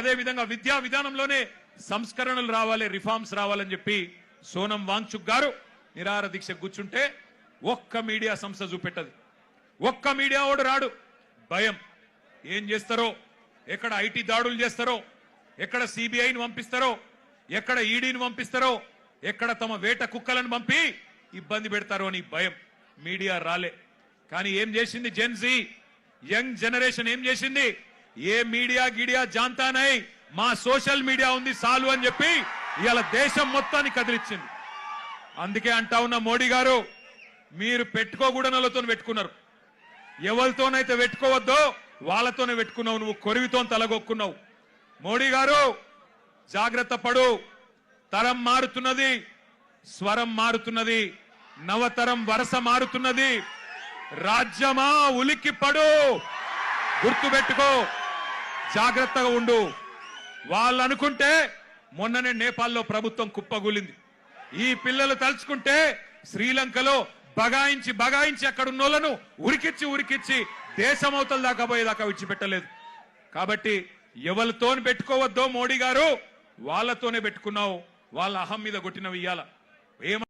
అదే విధంగా విద్యా విధానంలోనే సంస్కరణలు రావాలి, రిఫార్మ్స్ రావాలని చెప్పి సోనం వాంగ్చుక్ గారు నిరాహార దీక్ష కూర్చుంటే ఒక్క మీడియా సంస్థ చూపెట్టదు, ఒక్క మీడియా ఓడు రాడు. భయం. ఏం చేస్తారో, ఎక్కడ ఐటీ దాడులు చేస్తారో, ఎక్కడ సిబిఐని పంపిస్తారో, ఎక్కడ ఈడీని పంపిస్తారో, ఎక్కడ తమ వేట కుక్కలను పంపి ఇబ్బంది పెడతారో అని భయం. మీడియా రాలే. కానీ ఏం చేసింది జెన్జీ, యంగ్ జనరేషన్ ఏం చేసింది? ఏ మీడియా గిడియా జాంతానై, మా సోషల్ మీడియా ఉంది సాలు అని చెప్పి ఇవాళ దేశం మొత్తాన్ని కదిలిచ్చింది. అందుకే అంటా ఉన్న మోడీ గారు, మీరు పెట్టుకోకూడనలతో పెట్టుకున్నారు. ఎవరితోనైతే పెట్టుకోవద్దో వాళ్ళతోనే పెట్టుకున్నావు. నువ్వు కొరివితో తలగొక్కున్నావు. మోడీ గారు జాగ్రత్త పడు. తరం మారుతున్నది, స్వరం మారుతున్నది, నవతరం వరస మారుతున్నది. రాజ్యమా ఉలిక్కి పడు, గుర్తుపెట్టుకో, జాగ్రత్తగా ఉండు. వాళ్ళు అనుకుంటే మొన్ననే నేపాల్లో ప్రభుత్వం కుప్పగూలింది. ఈ పిల్లలు తలుచుకుంటే శ్రీలంకలో బగాయించి అక్కడున్నోళ్లను ఉరికిచ్చి దేశమవతల దాకా పోయేదాకా విడిచిపెట్టలేదు. కాబట్టి ఎవరితో పెట్టుకోవద్దో మోడీ గారు, వాళ్ళతోనే పెట్టుకున్నావు. వాళ్ళ అహం మీద కొట్టినవి ఇయ్యాల.